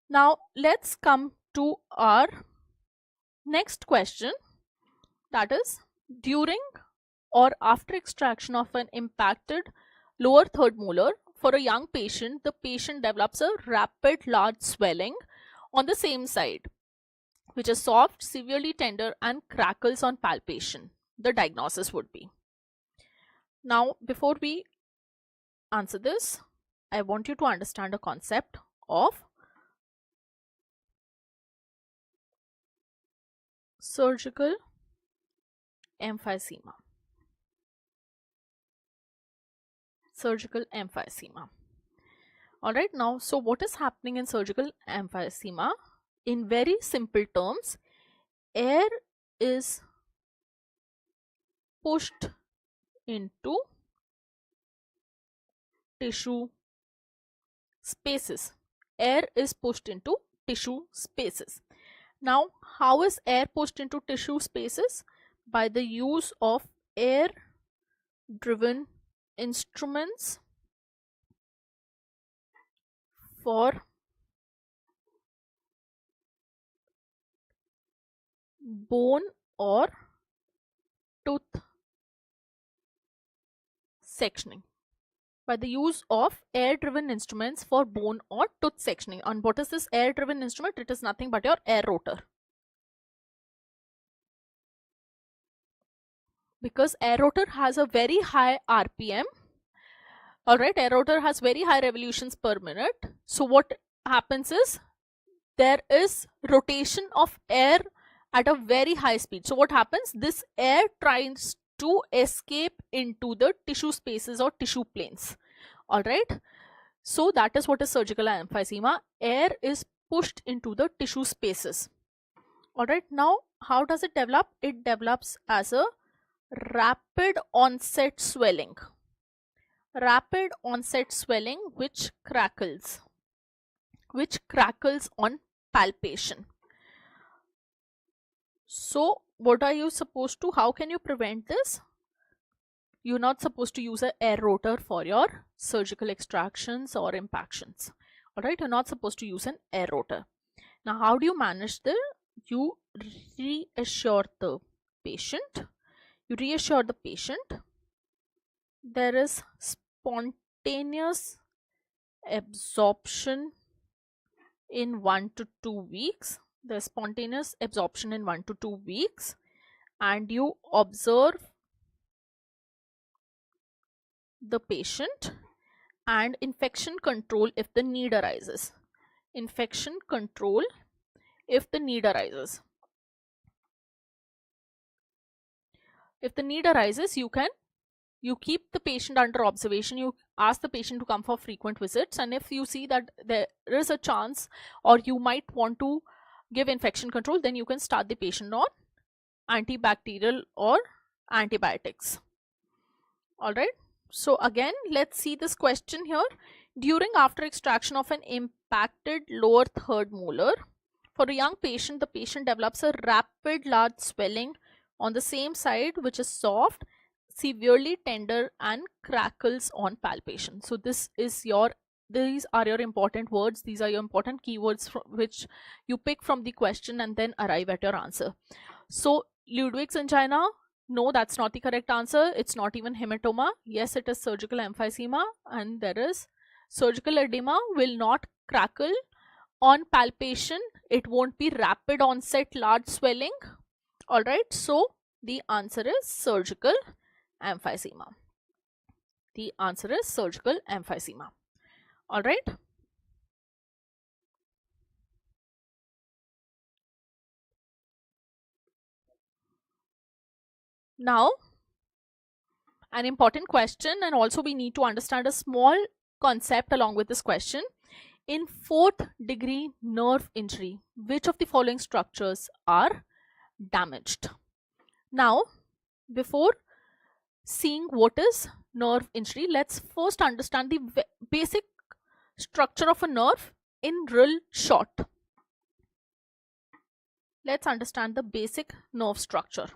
Now let's come to our next question, that is, during or after extraction of an impacted lower third molar, for a young patient, the patient develops a rapid large swelling on the same side, which is soft, severely tender, and crackles on palpation. The diagnosis would be. Now, before we answer this, I want you to understand a concept of surgical emphysema. Surgical emphysema. Alright, now, so what is happening in surgical emphysema? In very simple terms, air is pushed into tissue spaces. Air is pushed into tissue spaces. Now, how is air pushed into tissue spaces? By the use of air-driven instruments for bone or tooth sectioning. By the use of air-driven instruments for bone or tooth sectioning. And what is this air-driven instrument? It is nothing but your air rotor. Because air rotor has a very high RPM. Alright, air rotor has very high revolutions per minute. So what happens is, there is rotation of air at a very high speed. So what happens? This air tries to escape into the tissue spaces or tissue planes. Alright, so that is what is surgical emphysema. Air is pushed into the tissue spaces. Alright, now how does it develop? It develops as a rapid onset swelling. Rapid onset swelling which crackles on palpation. So what are you supposed to, how can you prevent this? You're not supposed to use an air rotor for your surgical extractions or impactions. Alright, you're not supposed to use an air rotor. Now how do you manage this? You reassure the patient. There is spontaneous absorption in 1 to 2 weeks. There's spontaneous absorption in 1 to 2 weeks, and you observe the patient, and infection control if the need arises. Infection control if the need arises. If the need arises, you keep the patient under observation. You ask the patient to come for frequent visits, and if you see that there is a chance or you might want to give infection control, then you can start the patient on antibacterial or antibiotics. Alright, so again, let's see this question here. During after extraction of an impacted lower third molar, for a young patient, the patient develops a rapid large swelling on the same side which is soft, severely tender, and crackles on palpation. So these are your important words. These are your important keywords which you pick from the question and then arrive at your answer. So Ludwig's angina, no, that's not the correct answer. It's not even hematoma. Yes, it is surgical emphysema, and there is surgical edema will not crackle on palpation. It won't be rapid onset large swelling. Alright, so the answer is surgical emphysema. The answer is surgical emphysema. Alright. Now, an important question, and also we need to understand a small concept along with this question. In 4th degree nerve injury, which of the following structures are damaged? Now, before seeing what is nerve injury, let's first understand the basic structure of a nerve in real short. Let's understand the basic nerve structure.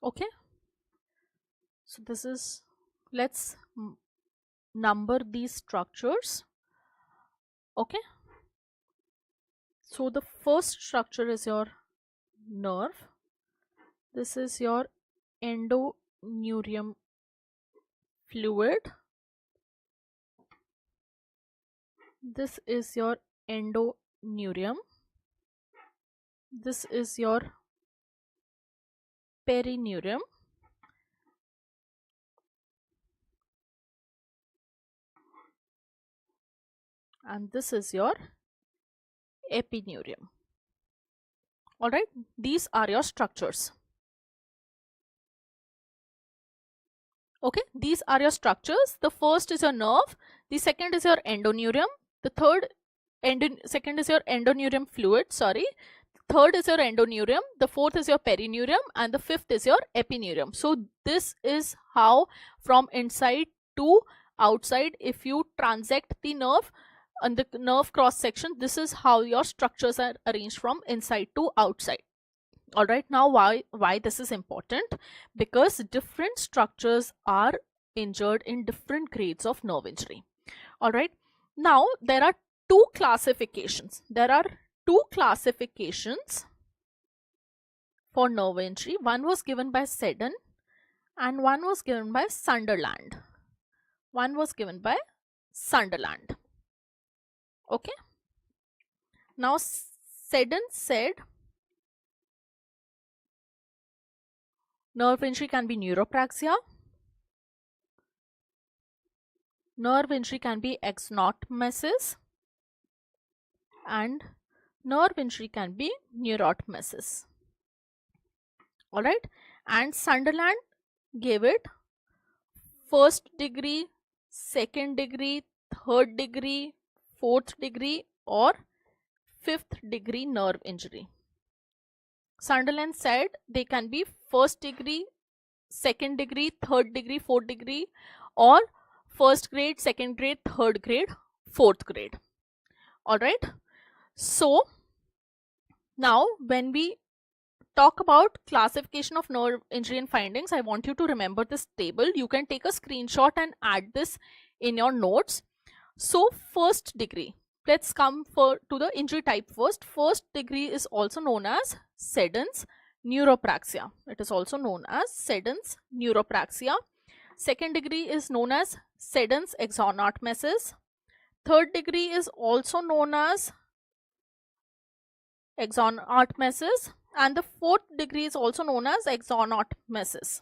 Okay, so this is, let's number these structures. Okay, so the first structure is your nerve. This is your endoneurium fluid. This is your endoneurium. This is your perineurium. And this is your epineurium. Alright, these are your structures. Okay, these are your structures. The first is your nerve, the second is your endoneurium, the second is your endoneurium fluid, sorry. Third is your endoneurium, the fourth is your perineurium, and the fifth is your epineurium. So this is how from inside to outside, if you transect the nerve and the nerve cross section, this is how your structures are arranged from inside to outside. Alright, now why this is important? Because different structures are injured in different grades of nerve injury. Alright, now there are two classifications. For nerve injury. One was given by Seddon and one was given by Sunderland. Okay, now Seddon said nerve injury can be neuropraxia, nerve injury can be axonotmesis, and nerve injury can be neurotmesis. Alright, and Sunderland gave it first degree, second degree, third degree, fourth degree, or fifth degree nerve injury. Sunderland said they can be first degree, second degree, third degree, fourth degree, or first grade, second grade, third grade, fourth grade. Alright, so now when we talk about classification of nerve injury and findings, I want you to remember this table. You can take a screenshot and add this in your notes. So first degree, let's come to the injury type first. First degree is also known as Seddon's neuropraxia. It is also known as Seddon's neuropraxia. Second degree is known as Seddon's axonotmesis. Third degree is also known as axonotmesis, and the fourth degree is also known as axonotmesis,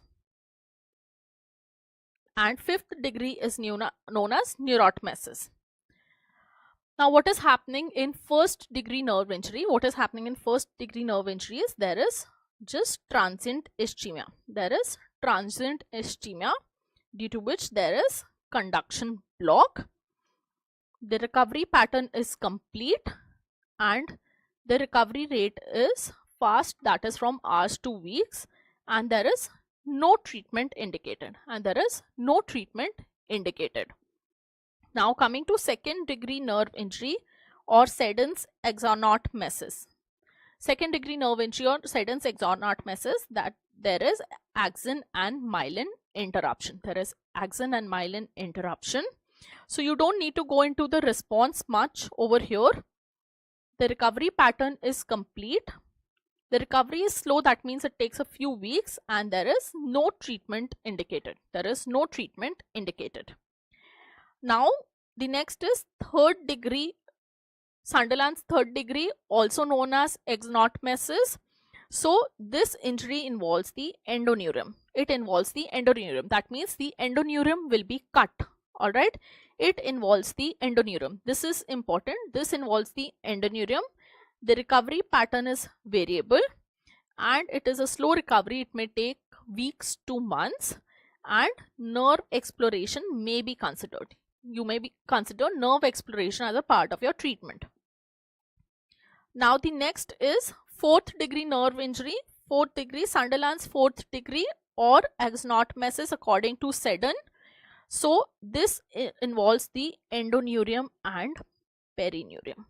and fifth degree is known as neurotmesis. Now what is happening in first degree nerve injury? What is happening in first degree nerve injury is there is just transient ischemia. There is transient ischemia due to which there is conduction block. The recovery pattern is complete and the recovery rate is fast, that is from hours to weeks, and there is no treatment indicated. Now coming to second degree nerve injury or Seddon's axonotmesis. Second degree nerve injury or Seddon's axonotmesis, that there is axon and myelin interruption. So you don't need to go into the response much over here. The recovery pattern is complete. The recovery is slow, that means it takes a few weeks, and there is no treatment indicated. Now the next is third degree, Sunderland's third degree, also known as axonotmesis. So this injury involves the endoneurium. That means the endoneurium will be cut. Alright, it involves the endoneurium. This is important. This involves the endoneurium. The recovery pattern is variable and it is a slow recovery. It may take weeks to months, and nerve exploration may be considered. You may consider nerve exploration as a part of your treatment. Now the next is fourth degree nerve injury. Fourth degree, Sunderland's fourth degree or axonotmesis according to Seddon. So this involves the endoneurium and perineurium.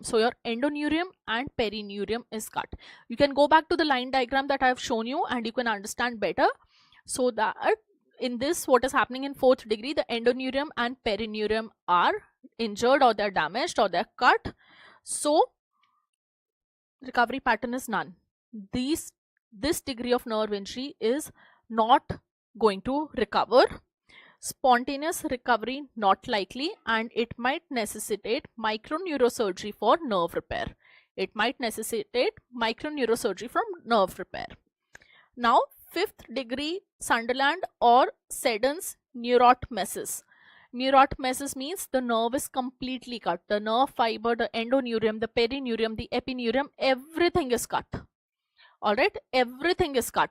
So your endoneurium and perineurium is cut. You can go back to the line diagram that I have shown you and you can understand better. So that in this, what is happening in fourth degree, the endoneurium and perineurium are injured or they're damaged or they're cut. So recovery pattern is none. This degree of nerve injury is not going to recover. Spontaneous recovery not likely, and it might necessitate microneurosurgery for nerve repair. Now fifth degree, Sunderland or Seddon's neurotmesis. Neurotmesis means the nerve is completely cut. The nerve fiber, the endoneurium, the perineurium, the epineurium, everything is cut. Alright, everything is cut.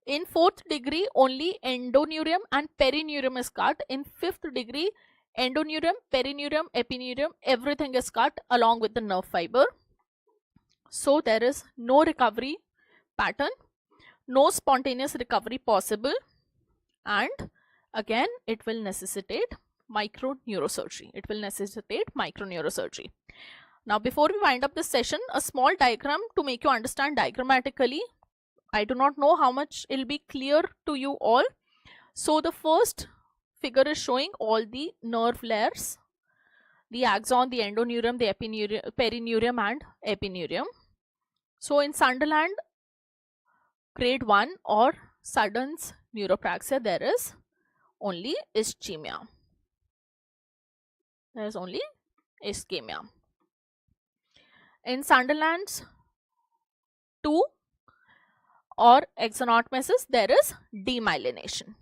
In fourth degree, only endoneurium and perineurium is cut. In fifth degree, endoneurium, perineurium, epineurium, everything is cut along with the nerve fiber. So there is no recovery pattern, no spontaneous recovery possible, and again it will necessitate microneurosurgery. Now before we wind up this session, a small diagram to make you understand diagrammatically. I do not know how much it will be clear to you all. So the first figure is showing all the nerve layers, the axon, the endoneurium, the perineurium and epineurium. So in Sunderland grade 1 or Seddon's neuropraxia, there is only ischemia. In Sunderland's 2 or axonotmesis, there is demyelination.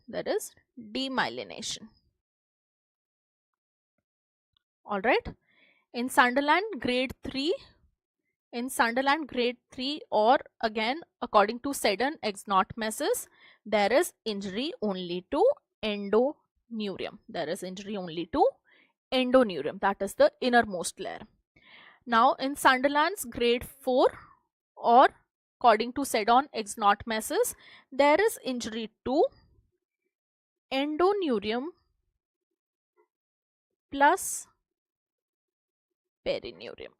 All right. In Sunderland grade 3, or again according to Seddon exnotemesis, there is injury only to endoneurium. That is the innermost layer. Now in Sunderland's grade 4, or according to Seddon exnotemesis, there is injury to endoneurium plus perineurium.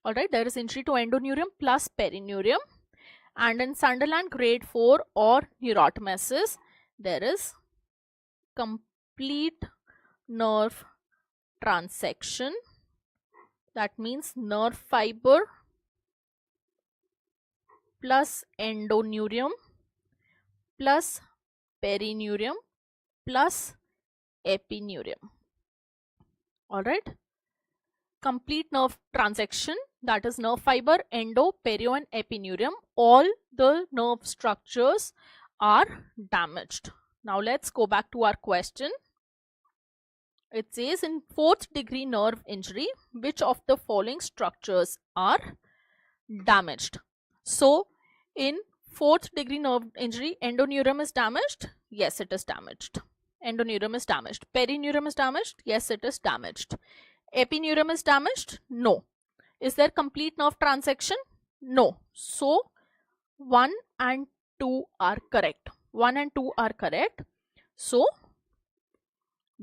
Alright, there is injury to endoneurium plus perineurium. And in Sunderland grade 4 or neurotomesis, there is complete nerve transection. That means nerve fiber plus endoneurium plus perineurium plus epineurium. Alright. Complete nerve transection, that is nerve fiber, endo, perio and epineurium. All the nerve structures are damaged. Now let's go back to our question. It says in 4th degree nerve injury, which of the following structures are damaged? So in 4th degree nerve injury, endoneurium is damaged. Yes, it is damaged. Endoneurium is damaged. Perineurium is damaged. Yes, it is damaged. Epineurium is damaged? No. Is there complete nerve transection? No. So 1 and 2 are correct. 1 and 2 are correct. So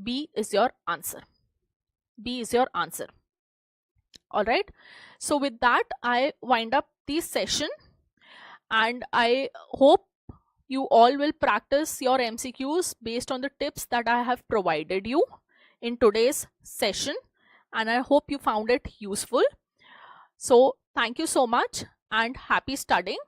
B is your answer. B is your answer. Alright. So with that, I wind up this session, and I hope you all will practice your MCQs based on the tips that I have provided you in today's session, and I hope you found it useful. So thank you so much and happy studying.